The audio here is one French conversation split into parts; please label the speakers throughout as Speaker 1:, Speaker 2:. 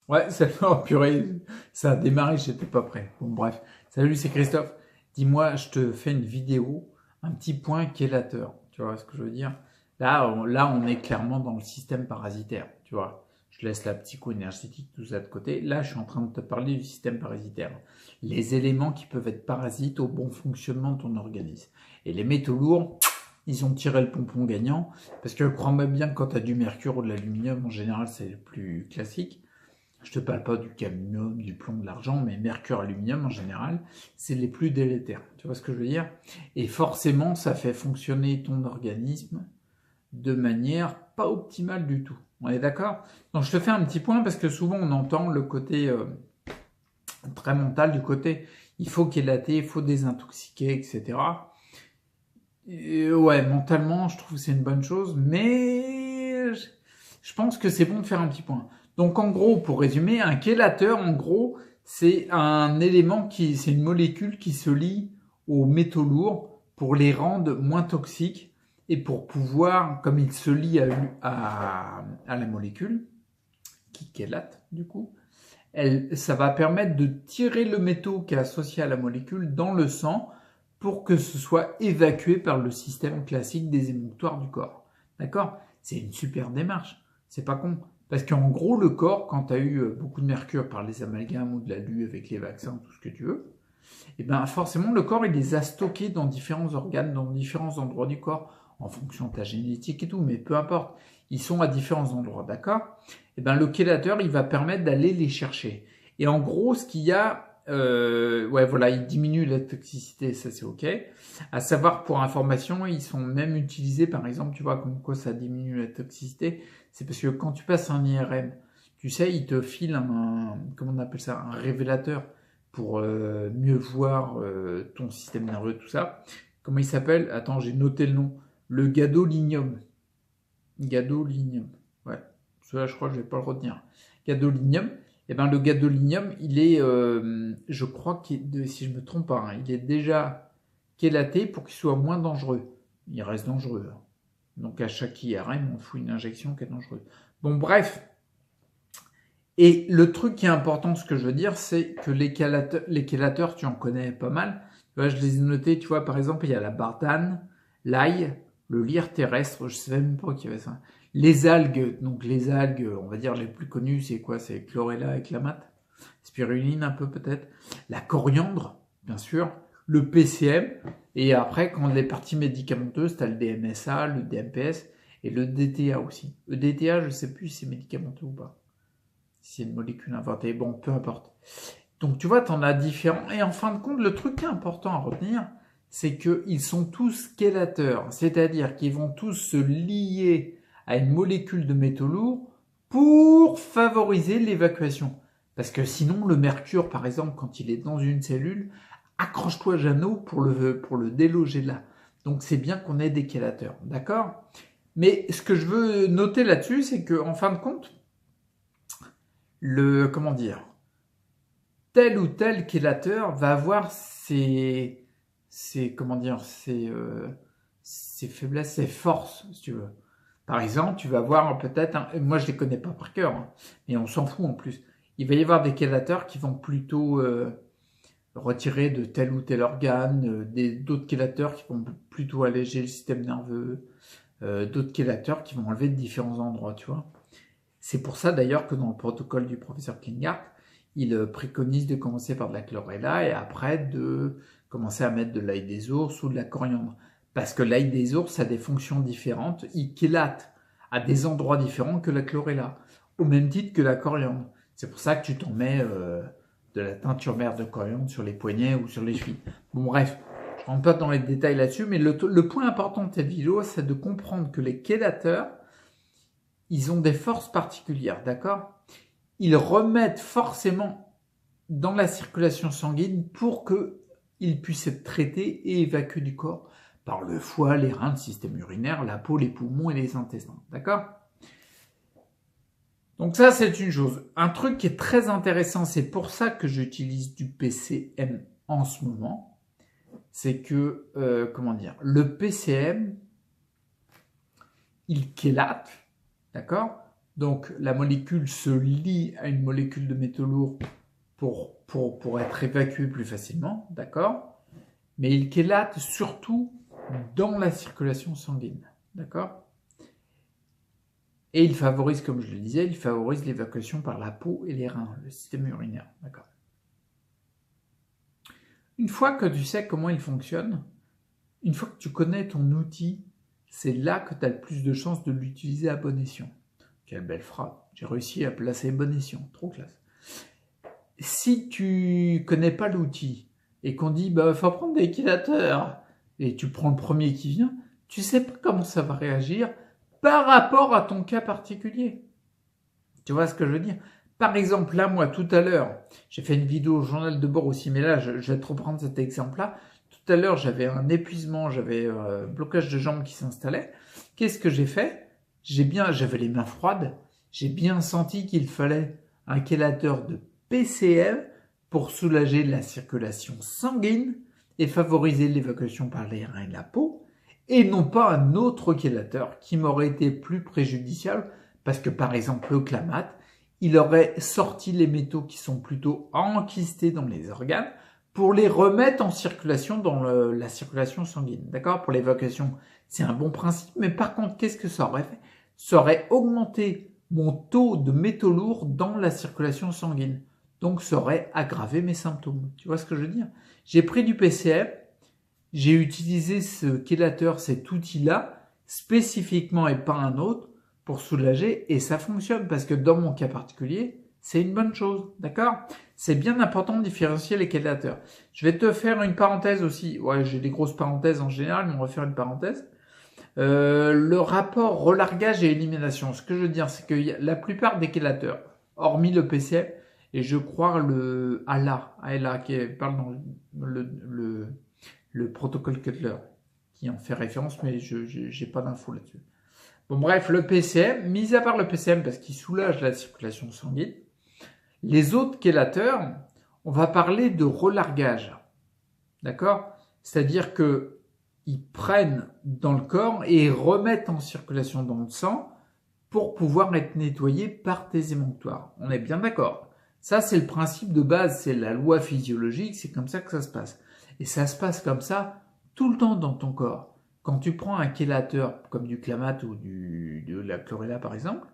Speaker 1: Ouais, ça oh, purée, ça a démarré, j'étais pas prêt. Bon, bref. Salut, c'est Christophe. Dis-moi, je te fais une vidéo, un petit point chélateur. Tu vois ce que je veux dire? Là, on est clairement dans le système parasitaire. Tu vois? Je laisse la psycho-énergétique, tout ça de côté. Là, je suis en train de te parler du système parasitaire. Les éléments qui peuvent être parasites au bon fonctionnement de ton organisme. Et les métaux lourds, ils ont tiré le pompon gagnant. Parce que crois-moi bien, quand tu as du mercure ou de l'aluminium, en général, c'est le plus classique. Je te parle pas du cadmium, du plomb, de l'argent, mais mercure, aluminium en général, c'est les plus délétères. Tu vois ce que je veux dire? Et forcément, ça fait fonctionner ton organisme de manière pas optimale du tout. On est d'accord? Donc je te fais un petit point parce que souvent on entend le côté très mental du côté il faut chélater, il faut désintoxiquer, etc. Et ouais, mentalement, je trouve que c'est une bonne chose, mais je pense que c'est bon de faire un petit point. Donc en gros, pour résumer, un chélateur, en gros, c'est un élément c'est une molécule qui se lie aux métaux lourds pour les rendre moins toxiques et pour pouvoir, comme il se lie à la molécule, qui chélate du coup, ça va permettre de tirer le métaux qui est associé à la molécule dans le sang pour que ce soit évacué par le système classique des émonctoires du corps. D'accord? C'est une super démarche. C'est pas con. Parce qu'en gros, le corps, quand tu as eu beaucoup de mercure par les amalgames ou de l'alu avec les vaccins, tout ce que tu veux, et ben forcément, le corps, il les a stockés dans différents organes, dans différents endroits du corps, en fonction de ta génétique et tout, mais peu importe. Ils sont à différents endroits, d'accord? Et ben le chélateur, il va permettre d'aller les chercher. Et en gros, ce qu'il y a, ouais, voilà, il diminue la toxicité, ça c'est ok. À savoir, pour information, ils sont même utilisés, par exemple, tu vois, comme quoi ça diminue la toxicité, c'est parce que quand tu passes un IRM, tu sais, il te file comment on appelle ça, un révélateur pour mieux voir ton système nerveux, tout ça. Comment il s'appelle? Attends, j'ai noté le nom. Le gadolinium. Gadolinium. Ouais. Celui-là, je crois que je vais pas le retenir. Gadolinium. Eh ben, le gadolinium, il est, je crois si je me trompe pas, hein, il est déjà chélaté pour qu'il soit moins dangereux. Il reste dangereux, hein. Donc à chaque IRM, on fout une injection qui est dangereuse. Bon, bref, et le truc qui est important, ce que je veux dire, c'est que les chélateurs, tu en connais pas mal. Tu vois, je les ai notés, tu vois, par exemple, il y a la bardane, l'ail, le lyre terrestre, je sais même pas qu'il y avait ça. Les algues, donc les algues, on va dire les plus connues, c'est quoi? C'est chlorella et clamate, spiruline un peu peut-être, la coriandre, bien sûr, le PCM, et après, quand les parties médicamenteuses, tu as le DMSA, le DMPS et le DTA aussi. Le DTA, je sais plus si c'est médicamenteux ou pas. Si c'est une molécule inventée, bon, peu importe. Donc tu vois, tu en as différents. Et en fin de compte, le truc qui est important à retenir, c'est qu'ils sont tous chélateurs, c'est-à-dire qu'ils vont tous se lier à une molécule de métaux lourds pour favoriser l'évacuation. Parce que sinon, le mercure, par exemple, quand il est dans une cellule, accroche-toi Jeannot pour le déloger là. Donc c'est bien qu'on ait des chélateurs, d'accord? Mais ce que je veux noter là-dessus, c'est que en fin de compte, comment dire, tel ou tel chélateur va avoir comment dire, ses faiblesses, ses forces, si tu veux. Par exemple, tu vas avoir peut-être, moi je les connais pas par cœur, hein, mais on s'en fout en plus. Il va y avoir des chélateurs qui vont plutôt retirer de tel ou tel organe, d'autres chélateurs qui vont plutôt alléger le système nerveux, d'autres chélateurs qui vont enlever de différents endroits, tu vois. C'est pour ça d'ailleurs que dans le protocole du professeur Klinghardt, il préconise de commencer par de la chlorella et après de commencer à mettre de l'ail des ours ou de la coriandre. Parce que l'ail des ours a des fonctions différentes, il chélate à des endroits différents que la chlorella, au même titre que la coriandre. C'est pour ça que tu t'en mets de la teinture verte de coriandre sur les poignets ou sur les chevilles. Bon bref, je rentre pas dans les détails là-dessus, mais le point important de cette vidéo, c'est de comprendre que les chélateurs, ils ont des forces particulières, d'accord? Ils remettent forcément dans la circulation sanguine pour qu'ils puissent être traités et évacués du corps par le foie, les reins, le système urinaire, la peau, les poumons et les intestins, d'accord? Donc ça, c'est une chose. Un truc qui est très intéressant, c'est pour ça que j'utilise du PCM en ce moment, c'est que, comment dire, le PCM, il chélate, d'accord? Donc, la molécule se lie à une molécule de métaux lourds pour être évacuée plus facilement, d'accord? Mais il chélate surtout dans la circulation sanguine, d'accord? Et il favorise, comme je le disais, il favorise l'évacuation par la peau et les reins, le système urinaire, d'accord? Une fois que tu sais comment il fonctionne, une fois que tu connais ton outil, c'est là que tu as le plus de chances de l'utiliser à bon escient. Quelle belle phrase, j'ai réussi à placer bon escient, trop classe. Si tu connais pas l'outil et qu'on dit bah faut prendre des chélateurs et tu prends le premier qui vient, tu sais pas comment ça va réagir par rapport à ton cas particulier. Tu vois ce que je veux dire? Par exemple, là, moi, tout à l'heure, j'ai fait une vidéo au journal de bord aussi, mais là, je vais te reprendre cet exemple-là. Tout à l'heure, j'avais un épuisement, j'avais un blocage de jambes qui s'installait. Qu'est-ce que j'ai fait? J'avais les mains froides, j'ai bien senti qu'il fallait un chélateur de PCM pour soulager la circulation sanguine et favoriser l'évacuation par les reins et la peau, et non pas un autre chélateur qui m'aurait été plus préjudiciable, parce que par exemple le Clamat, il aurait sorti les métaux qui sont plutôt enquistés dans les organes pour les remettre en circulation dans la circulation sanguine, d'accord? Pour l'évacuation, c'est un bon principe, mais par contre, qu'est-ce que ça aurait fait? Ça aurait augmenté mon taux de métaux lourds dans la circulation sanguine. Donc, ça aurait aggravé mes symptômes. Tu vois ce que je veux dire? J'ai pris du PCM, j'ai utilisé ce chélateur, cet outil-là, spécifiquement et pas un autre, pour soulager, et ça fonctionne, parce que dans mon cas particulier, c'est une bonne chose, d'accord? C'est bien important de différencier les chélateurs. Je vais te faire une parenthèse aussi. Ouais, j'ai des grosses parenthèses en général, mais on va faire une parenthèse. Le rapport relargage et élimination. Ce que je veux dire, c'est que la plupart des chélateurs, hormis le PCM, et je crois le ALA qui parle dans le protocole Cutler, qui en fait référence, mais je n'ai pas d'infos là-dessus. Bon bref, le PCM, mis à part le PCM parce qu'il soulage la circulation sanguine, les autres chélateurs, on va parler de relargage, d'accord? C'est-à-dire que ils prennent dans le corps et remettent en circulation dans le sang pour pouvoir être nettoyés par tes émonctoires. On est bien d'accord. Ça, c'est le principe de base, c'est la loi physiologique, c'est comme ça que ça se passe. Et ça se passe comme ça tout le temps dans ton corps. Quand tu prends un chélateur comme du Clamat ou de la chlorella par exemple,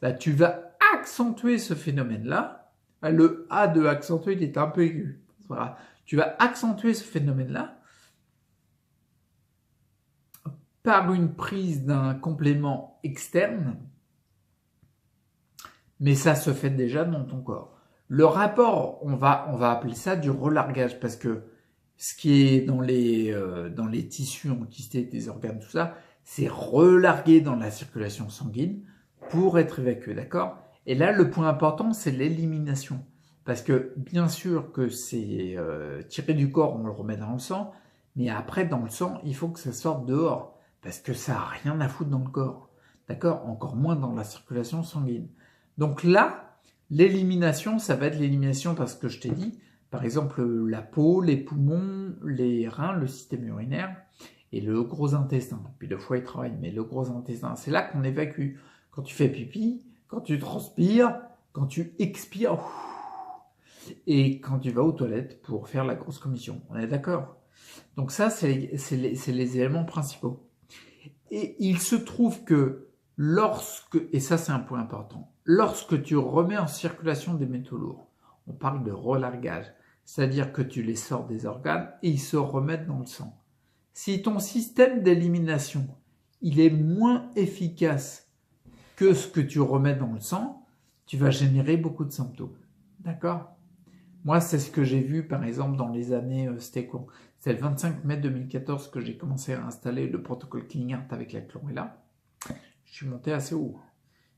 Speaker 1: bah, tu vas accentuer ce phénomène-là. Le A de accentuer, il est un peu aigu. Voilà. Tu vas accentuer ce phénomène-là par une prise d'un complément externe, mais ça se fait déjà dans ton corps. Le rapport, on va appeler ça du relargage, parce que ce qui est dans les tissus enquistés des organes, tout ça, c'est relargué dans la circulation sanguine pour être évacué, d'accord? Et là, le point important, c'est l'élimination. Parce que bien sûr que c'est tiré du corps, on le remet dans le sang, mais après, dans le sang, il faut que ça sorte dehors, parce que ça n'a rien à foutre dans le corps, d'accord? Encore moins dans la circulation sanguine. Donc là, l'élimination, ça va être l'élimination parce que je t'ai dit, par exemple, la peau, les poumons, les reins, le système urinaire et le gros intestin. Puis le foie, il travaille, mais le gros intestin, c'est là qu'on évacue. Quand tu fais pipi, quand tu transpires, quand tu expires, et quand tu vas aux toilettes pour faire la grosse commission. On est d'accord? Donc ça, c'est les éléments principaux. Et il se trouve que et ça c'est un point important, lorsque tu remets en circulation des métaux lourds, on parle de relargage, c'est-à-dire que tu les sors des organes et ils se remettent dans le sang. Si ton système d'élimination, il est moins efficace que ce que tu remets dans le sang, tu vas générer beaucoup de symptômes. D'accord? Moi, c'est ce que j'ai vu, par exemple, dans les années, c'était quoi? C'est le 25 mai 2014 que j'ai commencé à installer le protocole Klinghardt avec la chlorella. Je suis monté assez haut.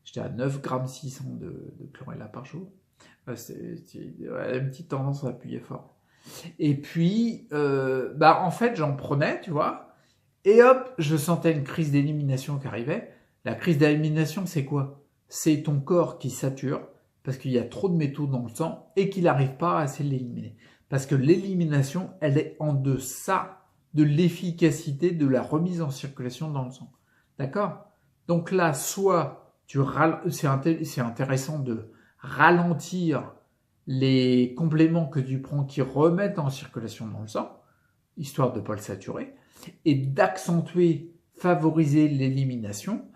Speaker 1: J'étais à 9,6 g de chlorella par jour. C'est une petite tendance à appuyer fort. Et puis, en fait, j'en prenais, tu vois, et hop, je sentais une crise d'élimination qui arrivait. La crise d'élimination, c'est quoi? C'est ton corps qui sature parce qu'il y a trop de métaux dans le sang et qu'il n'arrive pas à assez l'éliminer. Parce que l'élimination, elle est en deçà de l'efficacité de la remise en circulation dans le sang. D'accord? Donc là, soit c'est intéressant de ralentir les compléments que tu prends qui remettent en circulation dans le sang, histoire de ne pas le saturer, et d'accentuer, favoriser l'élimination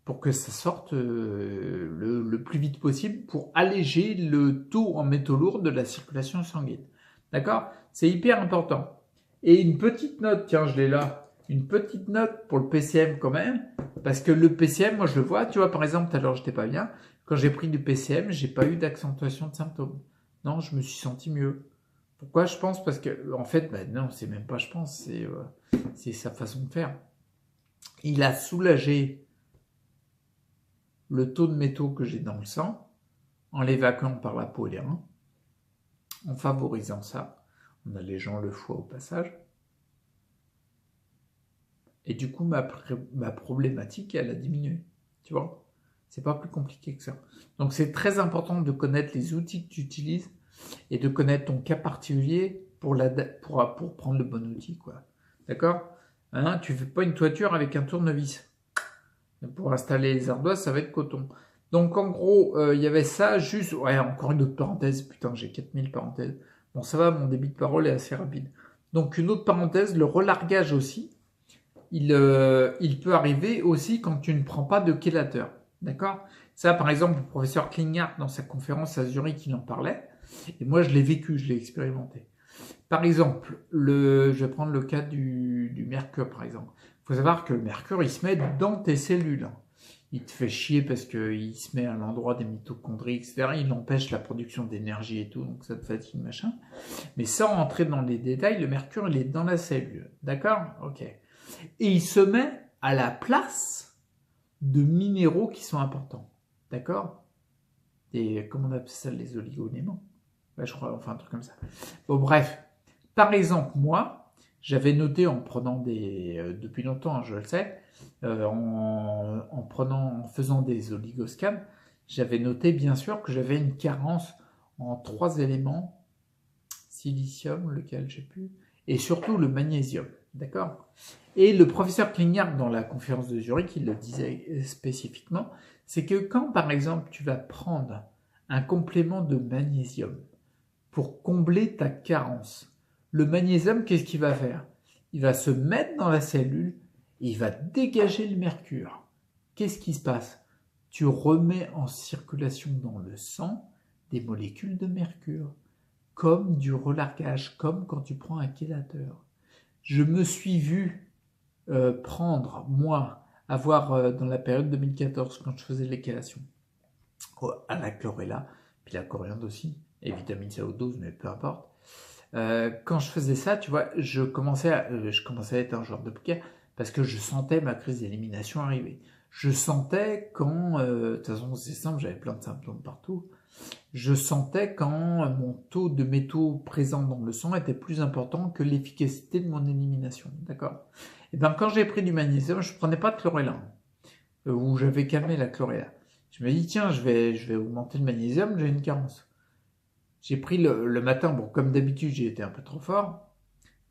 Speaker 1: pour que ça sorte le plus vite possible pour alléger le taux en métaux lourds de la circulation sanguine. D'accord? C'est hyper important. Et une petite note, tiens, je l'ai là, une petite note pour le PCM quand même, parce que le PCM, moi je le vois, tu vois, par exemple, tout à l'heure j'étais pas bien, quand j'ai pris du PCM, j'ai pas eu d'accentuation de symptômes. Non, je me suis senti mieux. Pourquoi je pense? Parce que, en fait, non, c'est même pas je pense, c'est sa façon de faire. Il a soulagé le taux de métaux que j'ai dans le sang en l'évacuant par la peau et les reins, en favorisant ça, en allégeant le foie au passage. Et du coup, ma problématique, elle a diminué. Tu vois? C'est pas plus compliqué que ça. Donc, c'est très important de connaître les outils que tu utilises et de connaître ton cas particulier pour prendre le bon outil, quoi. D'accord? Hein, tu fais pas une toiture avec un tournevis. Pour installer les ardoises, ça va être coton. Donc, en gros, il y avait ça, juste... Ouais, encore une autre parenthèse. Putain, j'ai 4000 parenthèses. Bon, ça va, mon débit de parole est assez rapide. Donc, une autre parenthèse, le relargage aussi. Il peut arriver aussi quand tu ne prends pas de chélateur. D'accord? Ça, par exemple, le professeur Klinghardt, dans sa conférence à Zurich, il en parlait. Et moi, je l'ai vécu, je l'ai expérimenté. Par exemple, je vais prendre le cas du mercure, par exemple. Il faut savoir que le mercure, il se met dans tes cellules. Il te fait chier parce qu'il se met à l'endroit des mitochondries, etc. Il empêche la production d'énergie et tout, donc ça te fatigue, machin. Mais sans rentrer dans les détails, le mercure, il est dans la cellule. D'accord? Ok. Et il se met à la place de minéraux qui sont importants. D'accord? Et comment on appelle ça, les oligoéléments? Ouais, je crois, enfin un truc comme ça. Bon, bref. Par exemple, moi, j'avais noté en prenant depuis longtemps, hein, je le sais, en faisant des oligoscans, j'avais noté bien sûr que j'avais une carence en 3 éléments, silicium, lequel j'ai pu, et surtout le magnésium. D'accord? Et le professeur Klinghardt, dans la conférence de Zurich, il le disait spécifiquement, c'est que quand, par exemple, tu vas prendre un complément de magnésium pour combler ta carence, le magnésium, qu'est-ce qu'il va faire? Il va se mettre dans la cellule et il va dégager le mercure. Qu'est-ce qui se passe? Tu remets en circulation dans le sang des molécules de mercure, comme du relargage, comme quand tu prends un chélateur. Je me suis vu prendre, moi, avoir dans la période 2014, quand je faisais de l'échélation, à la chlorella, puis la coriandre aussi, et vitamine C à haute dose, mais peu importe. Quand je faisais ça, tu vois, je commençais à être un joueur de poker parce que je sentais ma crise d'élimination arriver. Je sentais quand, de toute façon c'est simple, j'avais plein de symptômes partout, je sentais quand mon taux de métaux présents dans le sang était plus important que l'efficacité de mon élimination, d'accord? Et bien quand j'ai pris du magnésium, je prenais pas de chlorella, où j'avais calmé la chlorella. Je me dis tiens, je vais augmenter le magnésium, j'ai une carence. J'ai pris le matin, bon comme d'habitude j'ai été un peu trop fort,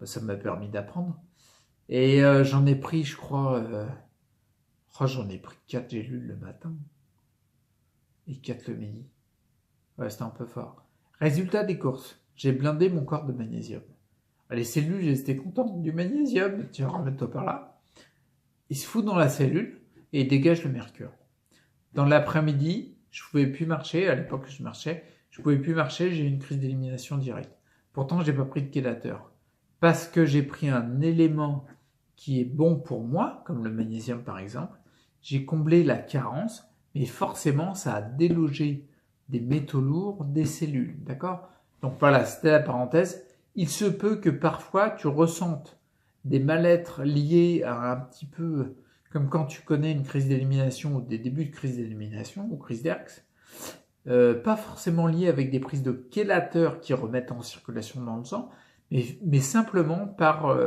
Speaker 1: ça m'a permis d'apprendre, et j'en ai pris je crois, j'en ai pris 4 gélules le matin, et 4 le midi. Ouais, c'était un peu fort. Résultat des courses, j'ai blindé mon corps de magnésium. Les cellules, elles étaient contentes du magnésium, tiens, remets-toi par là. Il se fout dans la cellule et il dégage le mercure. Dans l'après-midi, je pouvais plus marcher, à l'époque je marchais, je pouvais plus marcher, j'ai eu une crise d'élimination directe. Pourtant, j'ai pas pris de chélateur. Parce que j'ai pris un élément qui est bon pour moi, comme le magnésium par exemple, j'ai comblé la carence, mais forcément, ça a délogé des métaux lourds des cellules, d'accord? Donc voilà, c'était la parenthèse. Il se peut que parfois tu ressentes des mal-être liés à un petit peu, comme quand tu connais une crise d'élimination ou des débuts de crise d'élimination ou crise d'Erx, pas forcément liés avec des prises de chélateurs qui remettent en circulation dans le sang, mais simplement par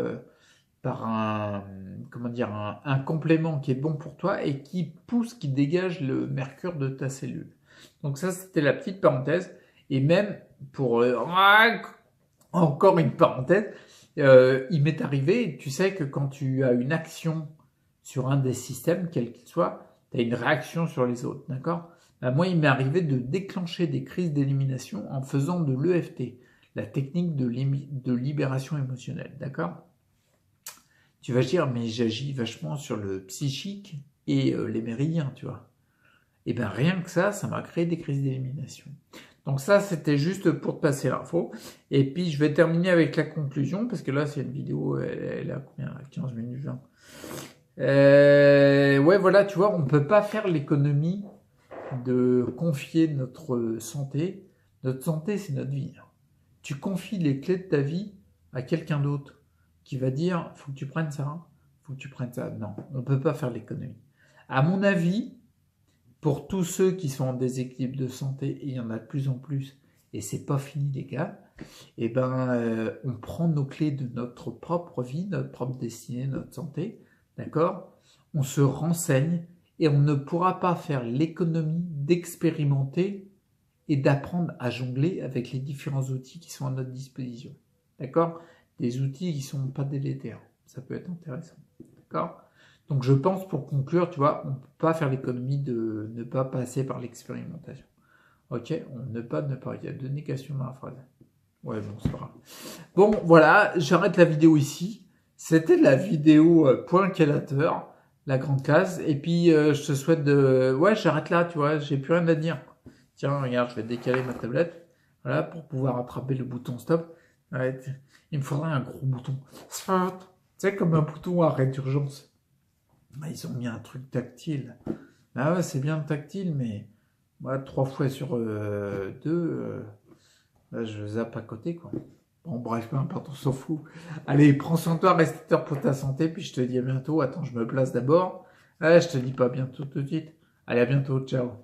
Speaker 1: un complément qui est bon pour toi et qui dégage le mercure de ta cellule. Donc ça, c'était la petite parenthèse. Et même pour encore une parenthèse, il m'est arrivé, tu sais que quand tu as une action sur un des systèmes, quel qu'il soit, tu as une réaction sur les autres, d'accord? Bah, moi, il m'est arrivé de déclencher des crises d'élimination en faisant de l'EFT, la technique de libération émotionnelle, d'accord? Tu vas dire, mais j'agis vachement sur le psychique et les méridiens, tu vois. Et bien rien que ça m'a créé des crises d'élimination. Donc ça, c'était juste pour te passer l'info. Et puis, je vais terminer avec la conclusion, parce que là, c'est une vidéo, elle a combien? 15 minutes 20. Ouais, voilà, tu vois, on peut pas faire l'économie de confier notre santé. Notre santé, c'est notre vie. Tu confies les clés de ta vie à quelqu'un d'autre qui va dire, faut que tu prennes ça, faut que tu prennes ça. Non, on peut pas faire l'économie. À mon avis, pour tous ceux qui sont en déséquilibre de santé, et il y en a de plus en plus, et c'est pas fini les gars, et ben on prend nos clés de notre propre vie, notre propre destinée, notre santé, d'accord? On se renseigne et on ne pourra pas faire l'économie d'expérimenter et d'apprendre à jongler avec les différents outils qui sont à notre disposition, d'accord? Des outils qui sont pas délétères, ça peut être intéressant, d'accord? Donc je pense, pour conclure, tu vois, on ne peut pas faire l'économie de ne pas passer par l'expérimentation. Ok, ne pas, il y a deux négations dans la phrase. Ouais, bon, c'est pas grave. Bon, voilà, j'arrête la vidéo ici. C'était la vidéo point calateur, la grande case. Et puis, je te souhaite de... Ouais, j'arrête là, tu vois, j'ai plus rien à dire. Tiens, regarde, je vais décaler ma tablette. Voilà, pour pouvoir attraper le bouton stop. Ouais, il me faudrait un gros bouton. Tu sais, comme un bouton arrêt d'urgence. Bah, ils ont mis un truc tactile. Ah ouais, c'est bien tactile, mais moi, 3 fois sur 2, là, je zappe à côté, quoi. Bon, bref, peu importe, on s'en fout. Allez, prends soin de toi, restaurateur pour ta santé, puis je te dis à bientôt. Attends, je me place d'abord. Je te dis pas bientôt tout de suite. Allez, à bientôt, ciao.